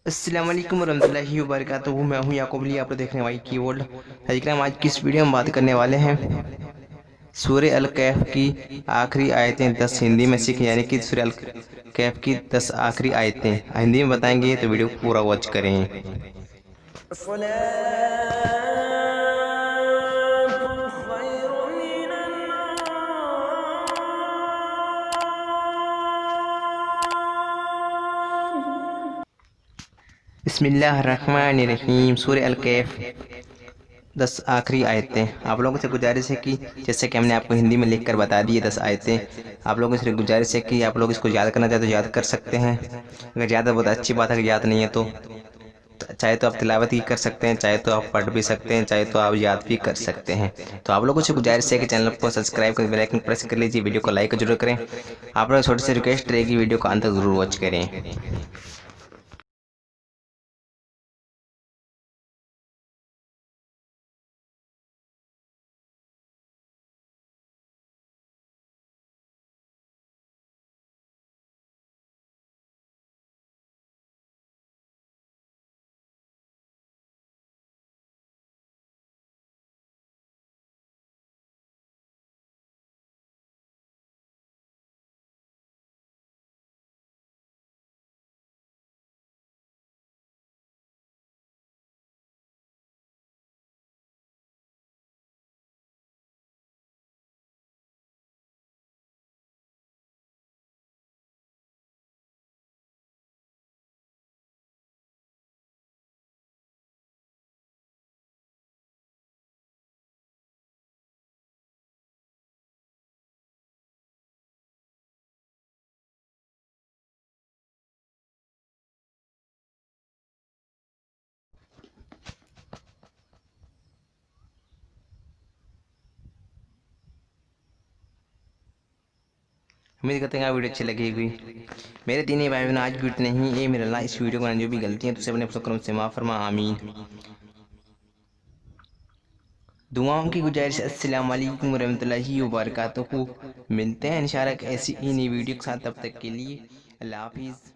अस्सलाम वालेकुम वरहमतुल्लाहि वबरकातुहू। मैं हूँ याकूब अली, आप लोग देख रहे हैं वाई कीबोर्ड। हजराम, आज की इस वीडियो में बात करने वाले हैं सूरह अल कहफ की आखिरी आयतें 10 हिंदी में सीखें, यानी कि सूरह अल कहफ की 10 आखिरी आयतें हिंदी में बताएंगे, तो वीडियो को पूरा वॉच करें। बिस्मिल्लाहिर्रहमानिर्रहीम। सूरह अल कहफ 10 आखिरी आयतें। आप लोगों से गुजारिश है कि जैसे कि हमने आपको हिंदी में लिखकर बता दी है 10 आयतें, आप लोगों से गुजारिश है कि आप लोग इसको याद करना चाहे तो याद कर सकते हैं। अगर याद है बहुत अच्छी बात है, अगर याद नहीं है तो चाहे तो आप तिलावत ही कर सकते हैं, चाहे तो आप पढ़ भी सकते हैं, चाहे तो आप याद भी कर सकते हैं। तो आप लोगों से गुजारिश है कि चैनल को सब्सक्राइब कर बेल आइकन प्रेस कर लीजिए, वीडियो को लाइक जरूर करें। आप लोग छोटी सी रिक्वेस्ट रहेगी, वीडियो को अंत तक जरूर वॉच करें। उम्मीद करते हैं वीडियो अच्छी लगी हुई। मेरे दीनी भाई बहन, आज भी इतने ही। ये मेरा अल्लाह इस वीडियो को जो भी गलतियाँ तो उसे अपने करम से माफ़ फरमा, आमीन। दुआओं की गुजारिश। अस्सलाम वालेकुम वरहमतुल्लाहि वबरकातुहू। मिलते हैं इंशाअल्लाह ऐसी ही नई वीडियो के साथ, तब तक के लिए अल्लाह हाफिज़।